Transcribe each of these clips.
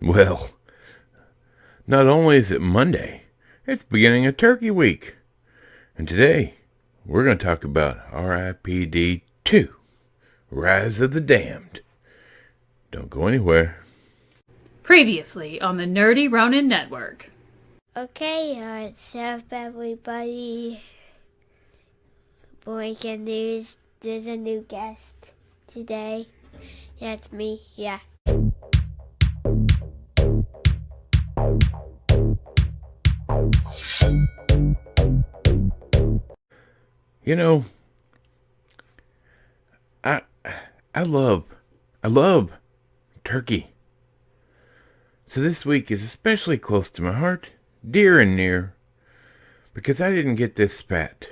Well, not only is it Monday, it's beginning of Turkey Week. And today, we're going to talk about R.I.P.D 2, Rise of the Damned. Don't go anywhere. Previously on the Nerdy Ronin Network. Okay, what's up, everybody? Breaking news, there's a new guest today. That's me, yeah. You know, I love turkey. So this week is especially close to my heart, dear and near, because I didn't get this spat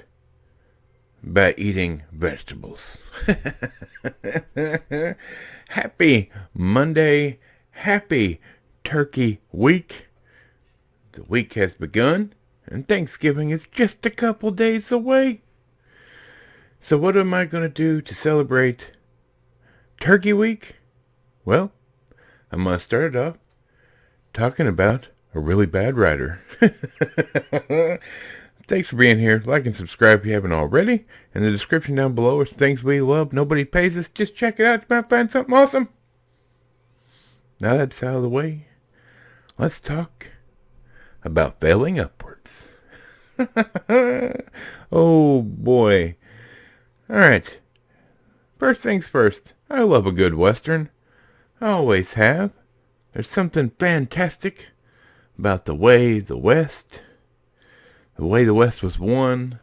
by eating vegetables. Happy Monday, happy Turkey Week. The week has begun, and Thanksgiving is just a couple days away. So what am I going to do to celebrate Turkey Week? Well, I'm going to start it off talking about a really bad writer. Thanks for being here. Like and subscribe if you haven't already. In the description down below are things we love. Nobody pays us. Just check it out. You might find something awesome. Now that's out of the way, let's talk about failing upwards. Oh boy. Alright. First things first. I love a good Western. I always have. There's something fantastic about the way the West was won.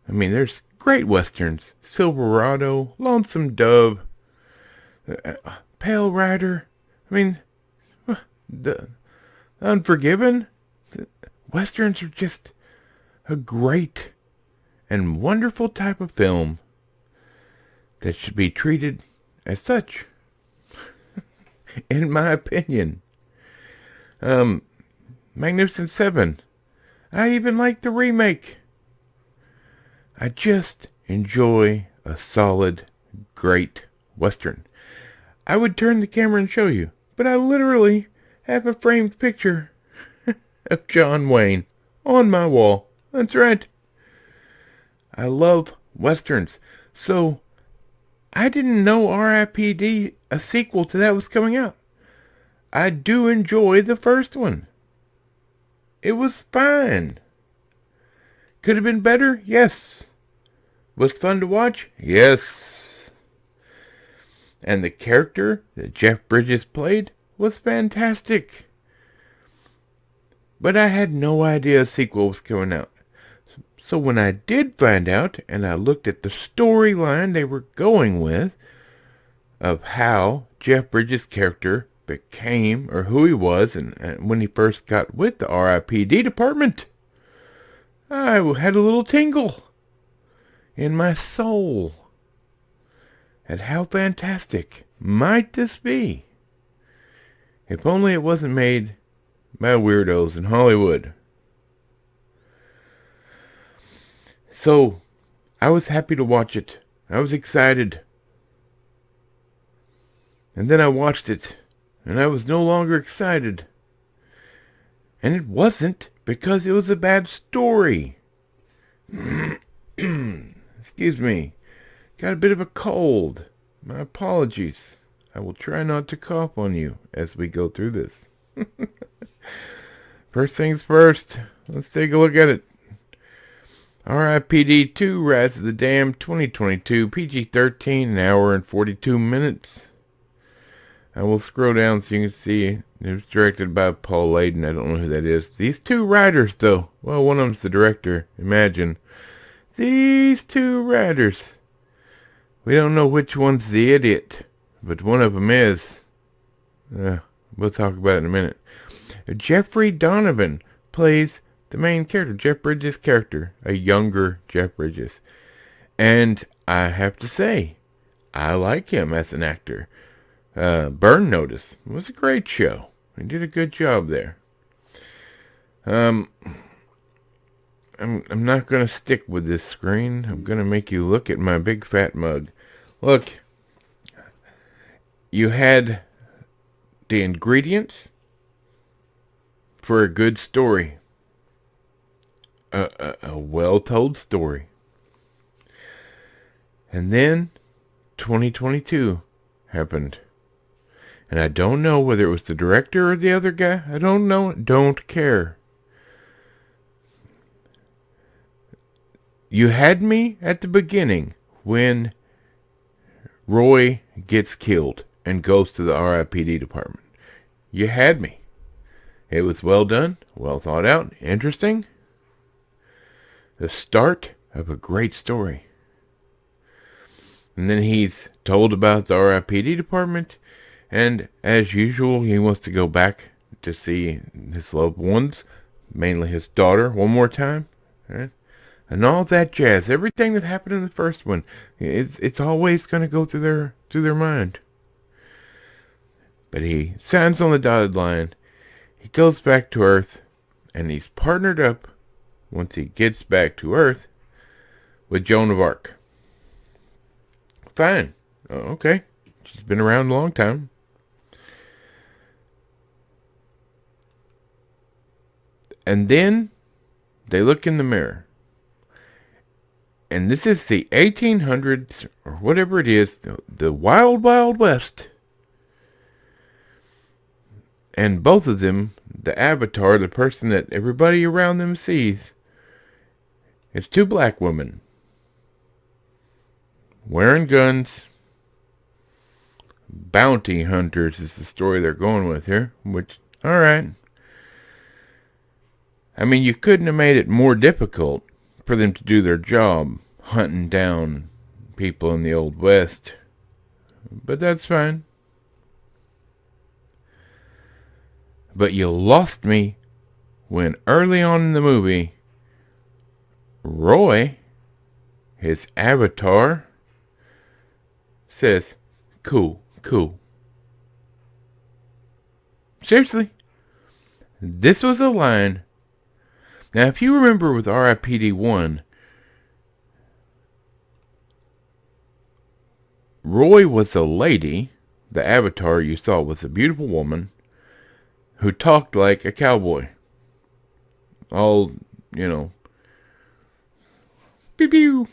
I mean, there's great Westerns. Silverado, Lonesome Dove, Pale Rider. I mean, the Unforgiven. Westerns are just a great and wonderful type of film that should be treated as such, in my opinion. Magnificent Seven. I even like the remake. I just enjoy a solid, great Western. I would turn the camera and show you, but I literally have a framed picture of John Wayne on my wall. That's right. I love Westerns. So, I didn't know R.I.P.D, a sequel to that, was coming out. I do enjoy the first one. It was fine. Could have been better? Yes. Was fun to watch? Yes. And the character that Jeff Bridges played was fantastic. But I had no idea a sequel was coming out. So when I did find out, and I looked at the storyline they were going with, of how Jeff Bridges' character became, or who he was, and when he first got with the R.I.P.D department, I had a little tingle in my soul at how fantastic might this be. If only it wasn't made by weirdos in Hollywood. So, I was happy to watch it. I was excited. And then I watched it, and I was no longer excited. And it wasn't because it was a bad story. Excuse me. Got a bit of a cold. My apologies. I will try not to cough on you as we go through this. First things first, let's take a look at it. R.I.P.D 2, Rise of the Damned, 2022, PG-13, an hour and 42 minutes. I will scroll down so you can see it was directed by Paul Layden. I don't know who that is. These two writers, though. Well, one of them's the director. Imagine. These two writers. We don't know which one's the idiot, but one of them is. We'll talk about it in a minute. Jeffrey Donovan plays the main character, Jeff Bridges' character, a younger Jeff Bridges. And I have to say, I like him as an actor. Burn Notice was a great show. He did a good job there. I'm not going to stick with this screen. I'm going to make you look at my big fat mug. Look, you had the ingredients for a good story. A well-told story. And then 2022 happened. And I don't know whether it was the director or the other guy. I don't know. Don't care. You had me at the beginning when Roy gets killed and goes to the R.I.P.D department. You had me. It was well done, well thought out, interesting. The start of a great story. And then he's told about the R.I.P.D department, and as usual, he wants to go back to see his loved ones, mainly his daughter, one more time. Right? And all that jazz. Everything that happened in the first one, it's always going to go through their mind. But he signs on the dotted line. He goes back to Earth, and he's partnered up, once he gets back to Earth, with Joan of Arc. Fine. Okay. She's been around a long time. And then they look in the mirror. And this is the 1800s, or whatever it is, the Wild Wild West. And both of them, the avatar, the person that everybody around them sees, it's two black women. Wearing guns. Bounty hunters is the story they're going with here. Which, alright. I mean, you couldn't have made it more difficult for them to do their job, hunting down people in the Old West. But that's fine. But you lost me when early on in the movie, Roy, his avatar, says, cool, cool. Seriously. This was a line. Now, if you remember with R.I.P.D. 1, Roy was a lady. The avatar you saw was a beautiful woman who talked like a cowboy. All, pew pew,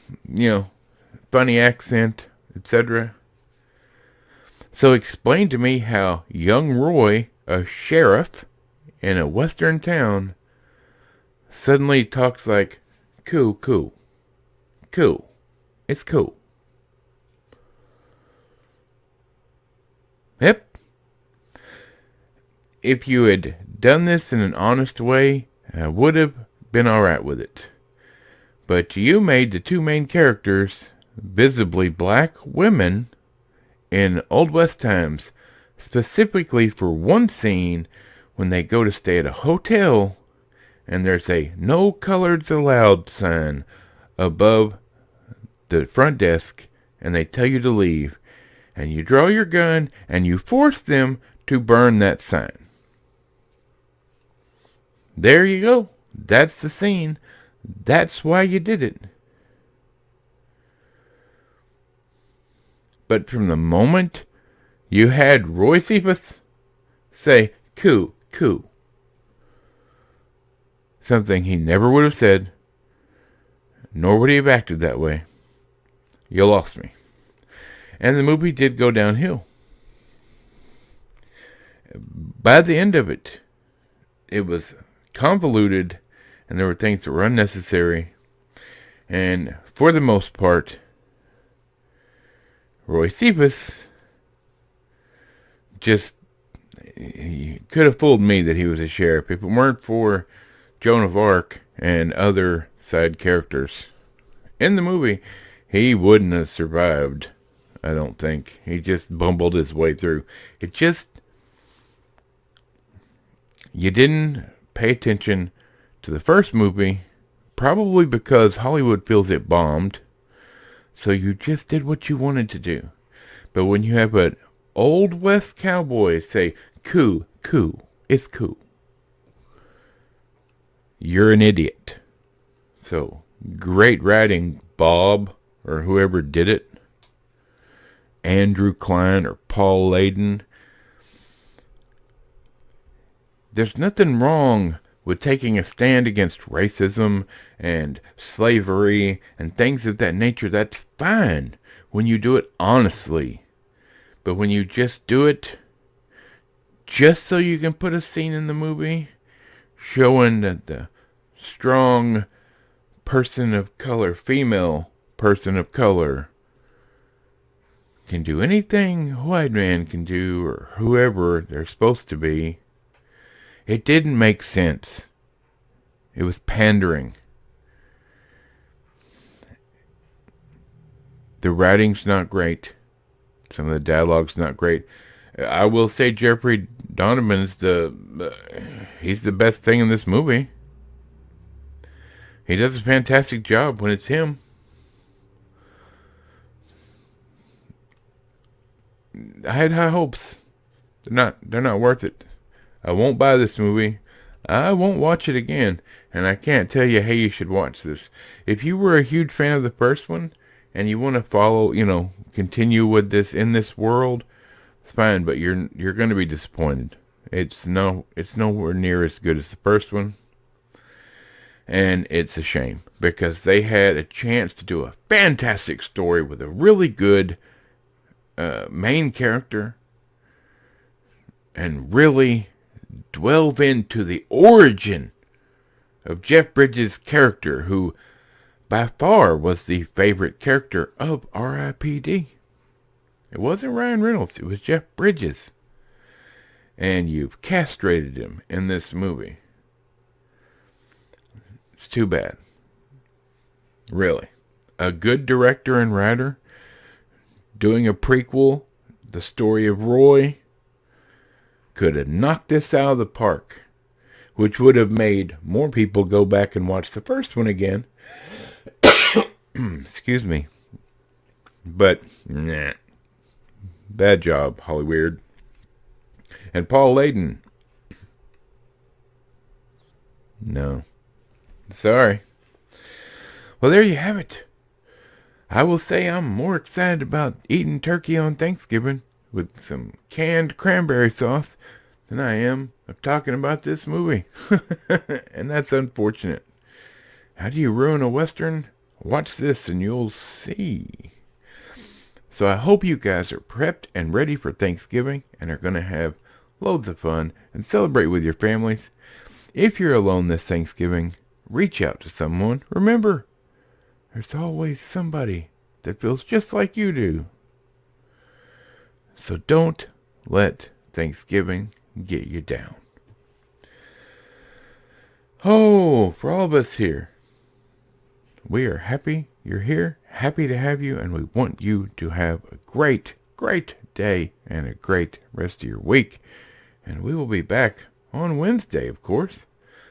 funny accent, etc. So explain to me how young Roy, a sheriff in a western town, suddenly talks like, cool, cool, cool, it's cool. Yep. If you had done this in an honest way, I would have been alright with it. But you made the two main characters visibly black women in Old West times, specifically for one scene when they go to stay at a hotel and there's a no coloreds allowed sign above the front desk and they tell you to leave, and you draw your gun and you force them to burn that sign. There you go. That's the scene. That's why you did it. But from the moment you had Roy Cephas say, coo, coo, something he never would have said, nor would he have acted that way, you lost me. And the movie did go downhill. By the end of it, it was convoluted, and there were things that were unnecessary. And for the most part, Roy Cephas he could have fooled me that he was a sheriff. If it weren't for Joan of Arc and other side characters in the movie, he wouldn't have survived, I don't think. He just bumbled his way through. You didn't pay attention to the first movie, probably because Hollywood feels it bombed, so you just did what you wanted to do. But when you have an Old West cowboy say, coo, coo, it's cool, you're an idiot. So, great writing, Bob, or whoever did it. Andrew Klein or Paul Layden. there's nothing wrong with taking a stand against racism and slavery and things of that nature. That's fine when you do it honestly. But when you just do it just so you can put a scene in the movie showing that the strong person of color, female person of color, can do anything a white man can do, or whoever they're supposed to be, it didn't make sense. It was pandering. The writing's not great. Some of the dialogue's not great. I will say Jeffrey Donovan's he's the best thing in this movie. He does a fantastic job when it's him. I had high hopes. They're not worth it. I won't buy this movie. I won't watch it again. And I can't tell you, hey, you should watch this. If you were a huge fan of the first one and you want to follow, continue with this in this world, it's fine, but you're going to be disappointed. It's nowhere near as good as the first one. And it's a shame because they had a chance to do a fantastic story with a really good main character and really delve into the origin of Jeff Bridges' character, who by far was the favorite character of R.I.P.D. It wasn't Ryan Reynolds, it was Jeff Bridges. And you've castrated him in this movie. It's too bad. Really. A good director and writer doing a prequel, the story of Roy, could have knocked this out of the park, which would have made more people go back and watch the first one again. Excuse me. But, nah. Bad job, Hollyweird. And Paul Layden. No. Sorry. Well, there you have it. I will say I'm more excited about eating turkey on Thanksgiving with some canned cranberry sauce than I am of talking about this movie. And that's unfortunate. How do you ruin a Western? Watch this and you'll see. So I hope you guys are prepped and ready for Thanksgiving and are going to have loads of fun and celebrate with your families. If you're alone this Thanksgiving, reach out to someone. Remember, there's always somebody that feels just like you do. So don't let Thanksgiving get you down. Oh, for all of us here, we are happy you're here, happy to have you, and we want you to have a great, great day and a great rest of your week. And we will be back on Wednesday, of course.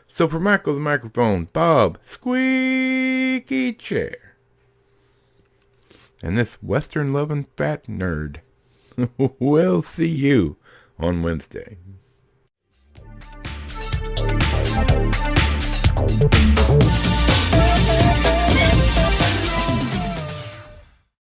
So for Michael the Microphone, Bob, Squeaky Chair, and this Western-loving fat nerd, we'll see you on Wednesday.